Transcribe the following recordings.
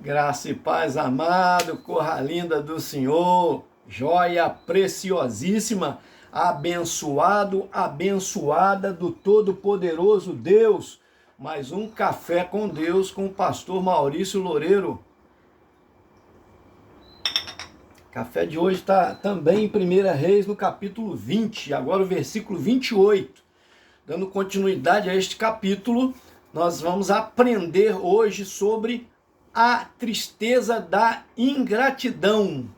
Graça e paz, amado, corra linda do Senhor, joia preciosíssima, abençoado, abençoada do Todo-Poderoso Deus. Mais um Café com Deus com o pastor Maurício Loureiro. Café de hoje está também em 1 Reis, no capítulo 20, agora o versículo 28. Dando continuidade a este capítulo, nós vamos aprender hoje sobre a tristeza da ingratidão.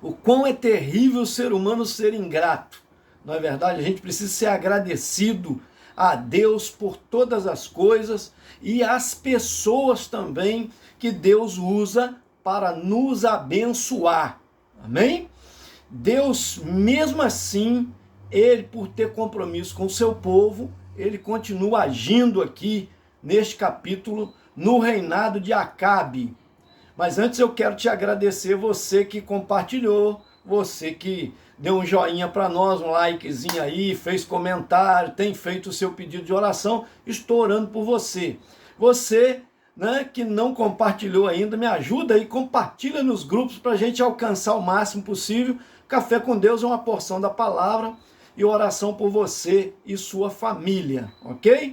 O quão é terrível o ser humano ser ingrato. Não é verdade? A gente precisa ser agradecido a Deus por todas as coisas e as pessoas também que Deus usa para nos abençoar. Amém? Deus, mesmo assim, ele, por ter compromisso com o seu povo, ele continua agindo aqui neste capítulo no reinado de Acabe. Mas antes eu quero te agradecer, você que compartilhou, você que deu um joinha para nós, um likezinho aí, fez comentário, tem feito o seu pedido de oração. Estou orando por você. Você, que não compartilhou ainda, me ajuda aí, compartilha nos grupos para a gente alcançar o máximo possível. Café com Deus é uma porção da palavra e oração por você e sua família, ok?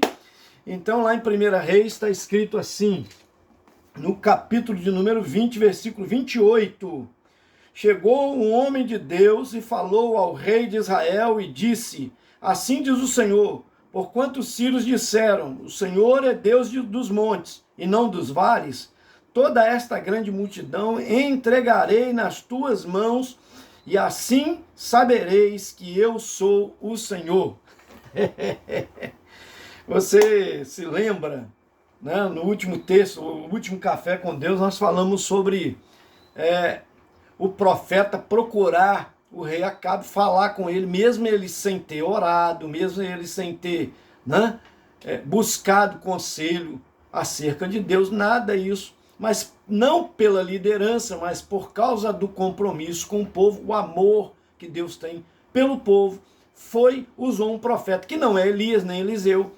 Então lá em 1 Reis está escrito assim, no capítulo de número 20, versículo 28. Chegou um homem de Deus e falou ao rei de Israel e disse, assim diz o Senhor, porquanto os sírios disseram, o Senhor é Deus dos montes e não dos vales, toda esta grande multidão entregarei nas tuas mãos e assim sabereis que eu sou o Senhor. Você se lembra, no último texto, o último Café com Deus, nós falamos sobre o profeta procurar o rei Acabe, falar com ele, mesmo ele sem ter orado, mesmo ele sem ter buscado conselho acerca de Deus, nada isso, mas não pela liderança, mas por causa do compromisso com o povo, o amor que Deus tem pelo povo, usou um profeta, que não é Elias nem Eliseu,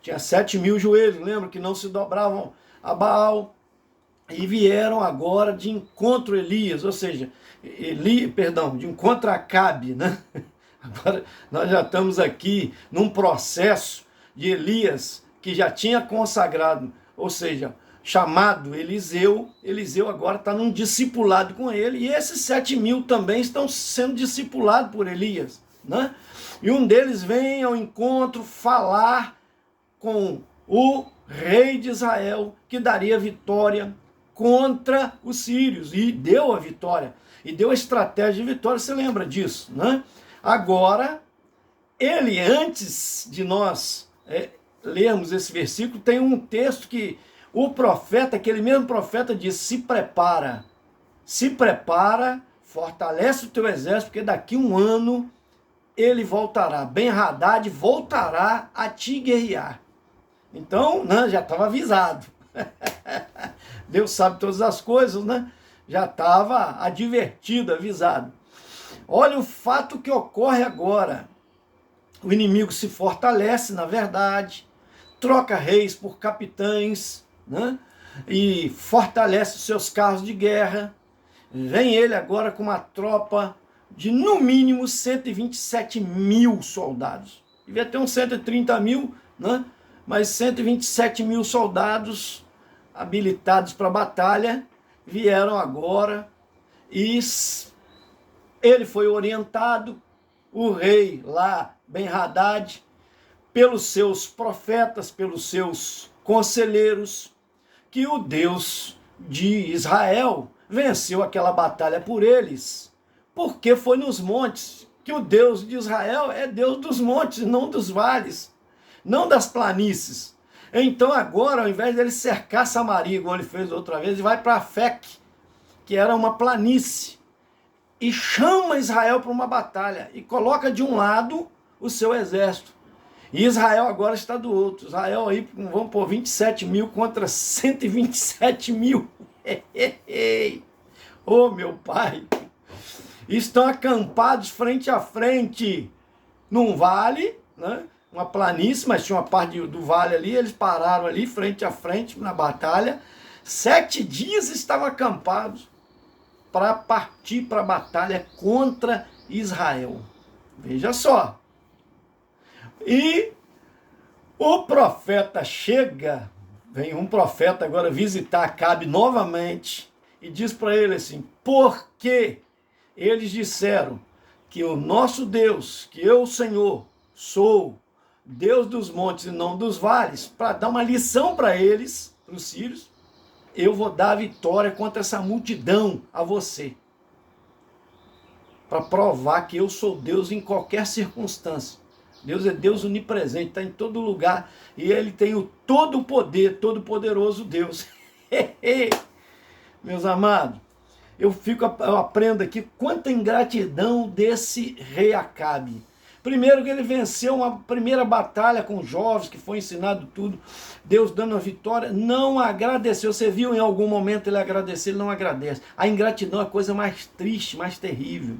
tinha 7.000 joelhos, lembra que não se dobravam a Baal, e vieram agora de encontro a Elias, ou seja, de encontro a Acabe, Agora nós já estamos aqui num processo de Elias, que já tinha consagrado, ou seja, chamado Eliseu agora está num discipulado com ele, e esses 7.000 também estão sendo discipulados por Elias, E um deles vem ao encontro falar com o rei de Israel, que daria vitória contra os sírios, e deu a vitória, e deu a estratégia de vitória, você lembra disso, Agora, ele, antes de nós lermos esse versículo, tem um texto que o profeta, aquele mesmo profeta diz, se prepara, fortalece o teu exército, porque daqui um ano ele voltará, Ben-Hadad voltará a te guerrear. Então, já estava avisado. Deus sabe todas as coisas, Já estava advertido, avisado. Olha o fato que ocorre agora. O inimigo se fortalece, na verdade, troca reis por capitães, e fortalece os seus carros de guerra. Vem ele agora com uma tropa de, no mínimo, 127.000 soldados. Devia ter uns 130.000, mas 127.000 soldados habilitados para a batalha vieram agora, e ele foi orientado, o rei lá, Ben-Hadad, pelos seus profetas, pelos seus conselheiros, que o Deus de Israel venceu aquela batalha por eles, porque foi nos montes, que o Deus de Israel é Deus dos montes, não dos vales, não das planícies. Então agora, ao invés dele cercar Samaria, igual ele fez outra vez, ele vai para Afec, que era uma planície, e chama Israel para uma batalha, e coloca de um lado o seu exército. E Israel agora está do outro. Israel aí, vamos pôr 27.000 contra 127.000. Oh, meu pai! Estão acampados frente a frente num vale, uma planície, mas tinha uma parte do vale ali, eles pararam ali frente a frente na batalha, 7 dias estavam acampados para partir para a batalha contra Israel. Veja só. E o profeta chega, vem um profeta agora visitar Acabe novamente e diz para ele assim: porque eles disseram que o nosso Deus, que eu, Senhor, sou Deus dos montes e não dos vales, para dar uma lição para eles, para os sírios, eu vou dar a vitória contra essa multidão a você. Para provar que eu sou Deus em qualquer circunstância. Deus é Deus onipresente, está em todo lugar. E Ele tem o todo o poder, todo poderoso Deus. Meus amados, eu aprendo aqui quanta ingratidão desse rei Acabe. Primeiro que ele venceu uma primeira batalha com jovens, que foi ensinado tudo, Deus dando a vitória, não agradeceu. Você viu em algum momento ele agradecer? Ele não agradece. A ingratidão é a coisa mais triste, mais terrível.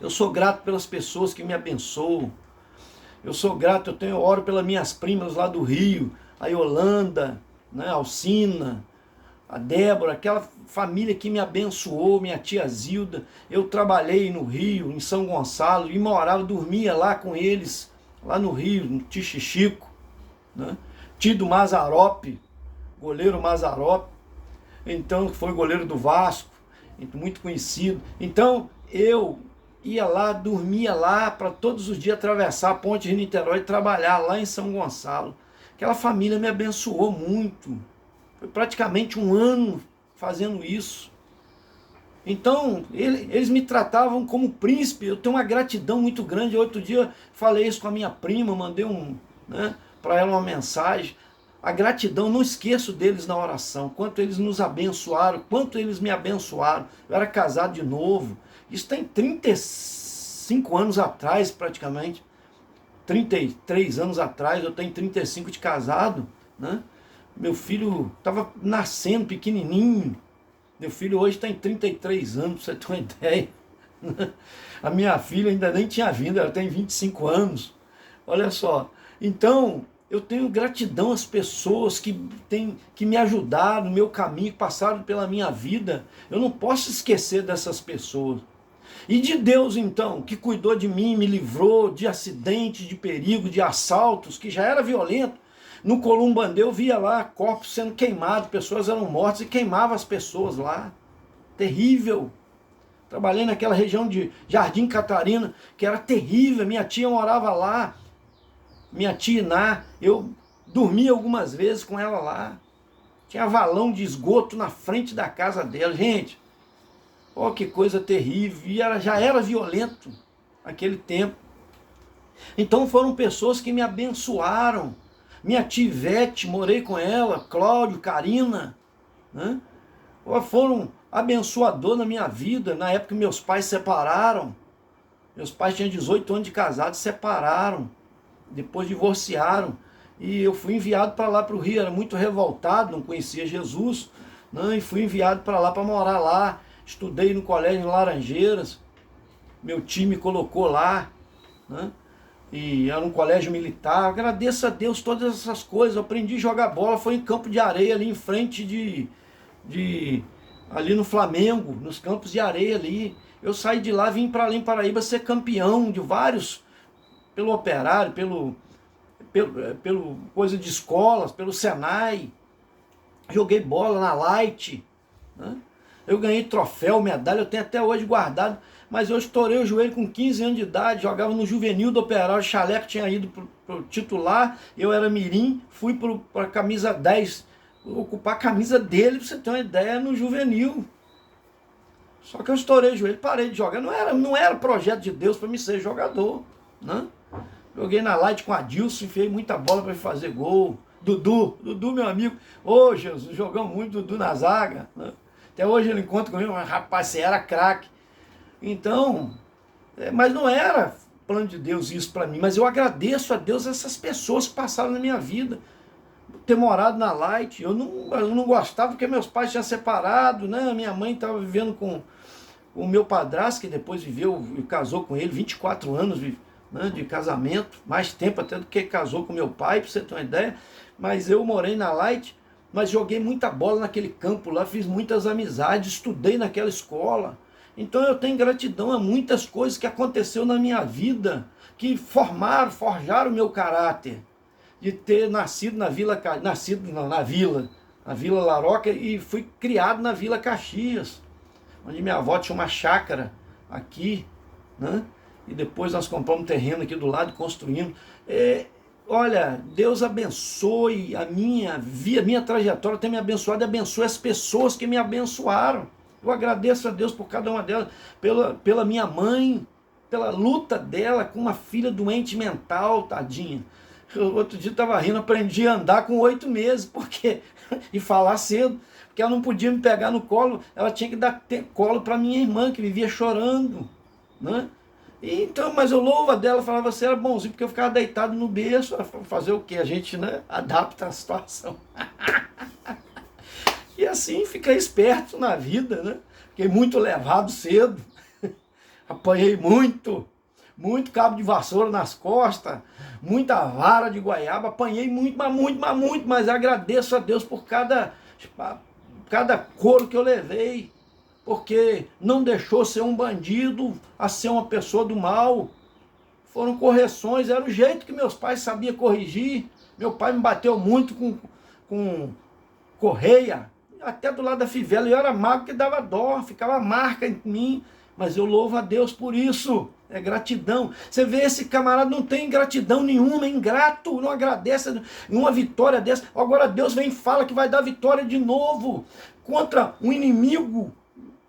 Eu sou grato pelas pessoas que me abençoam. Eu sou grato, eu oro pelas minhas primas lá do Rio, a Yolanda, né, a Alcina, a Débora, aquela família que me abençoou, minha tia Zilda. Eu trabalhei no Rio, em São Gonçalo, e morava, dormia lá com eles, lá no Rio, no Tixixico, né? Tido Mazarope, goleiro Mazarope, então foi goleiro do Vasco, muito conhecido. Então eu ia lá, dormia lá, para todos os dias atravessar a ponte de Niterói e trabalhar lá em São Gonçalo. Aquela família me abençoou muito. Foi praticamente um ano fazendo isso. Então, eles me tratavam como príncipe. Eu tenho uma gratidão muito grande. Outro dia falei isso com a minha prima, mandei para ela uma mensagem. A gratidão, não esqueço deles na oração. Quanto eles nos abençoaram, quanto eles me abençoaram. Eu era casado de novo. Isso tem 35 anos atrás, praticamente. 33 anos atrás, eu tenho 35 de casado, né? Meu filho estava nascendo pequenininho. Meu filho hoje tem 33 anos, para você ter uma ideia. A minha filha ainda nem tinha vindo, ela tem 25 anos. Olha só. Então, eu tenho gratidão às pessoas que me ajudaram no meu caminho, que passaram pela minha vida. Eu não posso esquecer dessas pessoas. E de Deus, então, que cuidou de mim, me livrou de acidentes, de perigo, de assaltos, que já era violento. No Columbandê eu via lá corpos sendo queimados, pessoas eram mortas e queimavam as pessoas lá. Terrível. Trabalhei naquela região de Jardim Catarina, que era terrível. Minha tia morava lá, minha tia Iná. Eu dormia algumas vezes com ela lá. Tinha valão de esgoto na frente da casa dela. Gente, oh, que coisa terrível. E já era violento naquele tempo. Então foram pessoas que me abençoaram. Minha tia Ivete, morei com ela, Cláudio, Karina, né? Foram abençoadores na minha vida, na época que meus pais separaram. Meus pais tinham 18 anos de casados, separaram, depois divorciaram. E eu fui enviado para lá, para o Rio, era muito revoltado, não conhecia Jesus, né? E fui enviado para lá, para morar lá. Estudei no colégio em Laranjeiras, meu tio me colocou lá, né? E era um colégio militar. Agradeço a Deus todas essas coisas. Eu aprendi a jogar bola, foi em campo de areia ali em frente ali no Flamengo, nos campos de areia ali. Eu saí de lá, vim para lá em Paraíba ser campeão de vários, pelo Operário, pelo coisa de escolas, pelo Senai. Joguei bola na Light, né? Eu ganhei troféu, medalha, eu tenho até hoje guardado. Mas eu estourei o joelho com 15 anos de idade, jogava no juvenil do Operário, o Chaleco tinha ido para o titular, eu era mirim, fui para a camisa 10, ocupar a camisa dele, para você ter uma ideia, no juvenil. Só que eu estourei o joelho, parei de jogar, não era projeto de Deus para me ser jogador, né? Joguei na Light com a Dilson, enfiei muita bola para me fazer gol. Dudu, meu amigo, ô Jesus, jogamos muito Dudu na zaga, né? Até hoje ele encontra comigo, mas rapaz, você era craque. Então, mas não era plano de Deus isso para mim, mas eu agradeço a Deus essas pessoas que passaram na minha vida. Ter morado na Light, eu não gostava porque meus pais tinham separado, né? Minha mãe estava vivendo com o meu padrasto, que depois viveu e casou com ele, 24 anos, né, de casamento, mais tempo até do que casou com meu pai, para você ter uma ideia. Mas eu morei na Light mas joguei muita bola naquele campo lá, fiz muitas amizades, estudei naquela escola. Então eu tenho gratidão a muitas coisas que aconteceu na minha vida, que forjaram o meu caráter, de ter nascido na Vila, na Vila Laroca, e fui criado na Vila Caxias, onde minha avó tinha uma chácara aqui, né? E depois nós compramos um terreno aqui do lado e construímos. Olha, Deus abençoe a minha trajetória, tem me abençoado e abençoe as pessoas que me abençoaram. Eu agradeço a Deus por cada uma delas, pela minha mãe, pela luta dela com uma filha doente mental, tadinha. Outro dia eu estava rindo, aprendi a andar com 8 meses, porque e falar cedo, porque ela não podia me pegar no colo, ela tinha que dar colo para minha irmã, que vivia chorando, né? Então, mas eu louvo a dela, falava, você era bonzinho, porque eu ficava deitado no berço, fazer o quê? A gente, né, adapta a situação. E assim, fica esperto na vida, né? Fiquei muito levado cedo, apanhei muito cabo de vassoura nas costas, muita vara de goiaba, apanhei muito, mas agradeço a Deus por cada couro que eu levei, porque não deixou ser um bandido a ser uma pessoa do mal. Foram correções, era o jeito que meus pais sabiam corrigir. Meu pai me bateu muito com correia, até do lado da fivela. Eu era magro que dava dó, ficava marca em mim, mas eu louvo a Deus por isso. É gratidão. Você vê, esse camarada não tem gratidão nenhuma, é ingrato, não agradece uma vitória dessa. Agora Deus vem e fala que vai dar vitória de novo contra um inimigo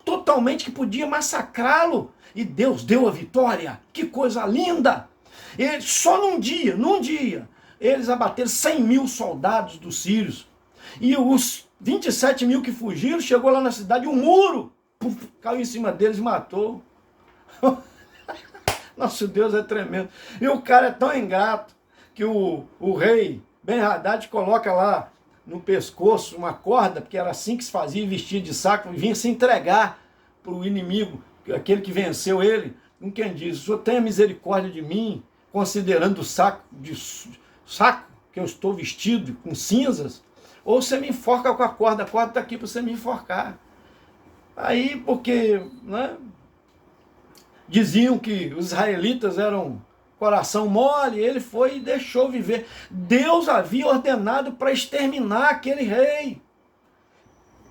totalmente que podia massacrá-lo. E Deus deu a vitória. Que coisa linda! E só num dia, eles abateram 100 mil soldados dos sírios. E os 27 mil que fugiram, chegou lá na cidade, um muro caiu em cima deles e matou. Nosso Deus é tremendo. E o cara é tão ingrato que o rei Ben-Hadad coloca lá no pescoço uma corda, porque era assim que se fazia, vestido de saco, e vinha se entregar para o inimigo, aquele que venceu ele. Com quem diz, o Senhor tenha misericórdia de mim, considerando o saco que eu estou vestido, com cinzas, ou você me enforca com a corda está aqui para você me enforcar. Aí, porque, né, diziam que os israelitas eram coração mole, ele foi e deixou viver. Deus havia ordenado para exterminar aquele rei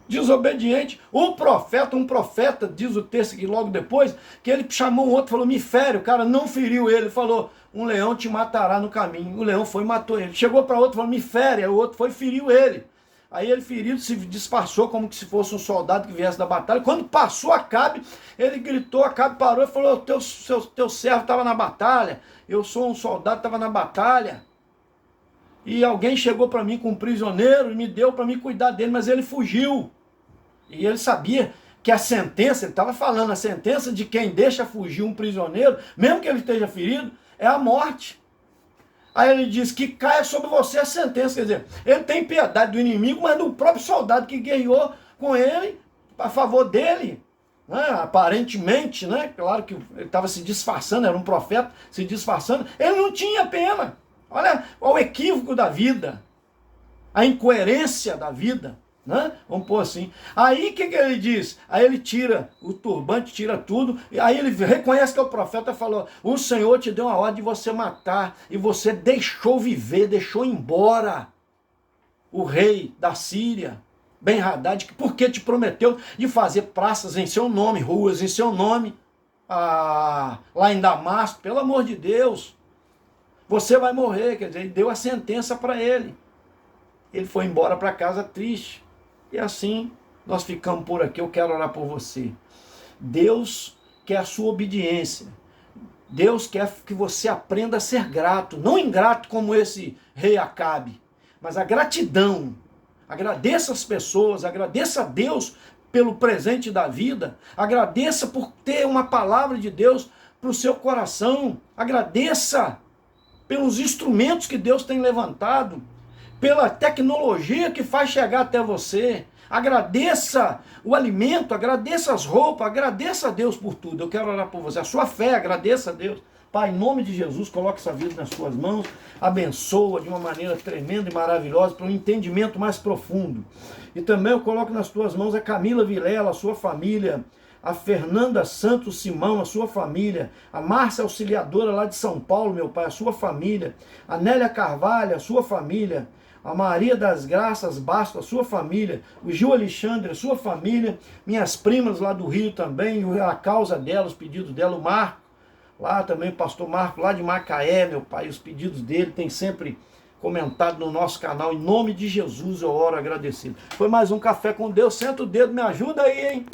desobediente. Um profeta, diz o texto que logo depois, que ele chamou um outro, falou, me fere, o cara não feriu ele, falou, um leão te matará no caminho. O leão foi e matou ele. Chegou para outro, falou, me fere, aí o outro foi e feriu ele. Aí ele ferido se disfarçou como se fosse um soldado que viesse da batalha. Quando passou Acabe, ele gritou, Acabe parou e falou, teu servo estava na batalha, eu sou um soldado, estava na batalha. E alguém chegou para mim com um prisioneiro e me deu para me cuidar dele, mas ele fugiu. E ele sabia que a sentença, ele estava falando, a sentença de quem deixa fugir um prisioneiro, mesmo que ele esteja ferido, é a morte. Aí ele diz que caia sobre você a sentença, quer dizer, ele tem piedade do inimigo, mas do próprio soldado que guerreou com ele, a favor dele, né? Aparentemente, né? Claro que ele estava se disfarçando, era um profeta se disfarçando, ele não tinha pena. Olha o equívoco da vida, a incoerência da vida, né? Vamos pôr assim. Aí o que ele diz? Aí ele tira o turbante, tira tudo, e aí ele reconhece que é o profeta, falou, o Senhor te deu uma ordem de você matar, e você deixou viver, deixou embora o rei da Síria, Ben-Hadad, porque te prometeu de fazer praças em seu nome, ruas em seu nome, lá em Damasco, pelo amor de Deus, você vai morrer, quer dizer, ele deu a sentença para ele. Ele foi embora para casa triste. E assim nós ficamos por aqui. Eu quero orar por você. Deus quer a sua obediência. Deus quer que você aprenda a ser grato. Não ingrato como esse rei Acabe, mas a gratidão. Agradeça as pessoas, agradeça a Deus pelo presente da vida. Agradeça por ter uma palavra de Deus para o seu coração. Agradeça pelos instrumentos que Deus tem levantado, pela tecnologia que faz chegar até você. Agradeça o alimento, agradeça as roupas, agradeça a Deus por tudo. Eu quero orar por você. A sua fé, agradeça a Deus. Pai, em nome de Jesus, coloque essa vida nas tuas mãos, abençoa de uma maneira tremenda e maravilhosa, para um entendimento mais profundo. E também eu coloco nas tuas mãos a Camila Vilela, a sua família, a Fernanda Santos Simão, a sua família, a Márcia Auxiliadora lá de São Paulo, meu Pai, a sua família, a Nélia Carvalho, a sua família, a Maria das Graças Basto, a sua família, o Gil Alexandre, a sua família, minhas primas lá do Rio também, a causa dela, os pedidos dela, o Marco, lá também o pastor Marco, lá de Macaé, meu Pai, os pedidos dele, tem sempre comentado no nosso canal, em nome de Jesus eu oro agradecido. Foi mais um Café com Deus, senta o dedo, me ajuda aí, hein?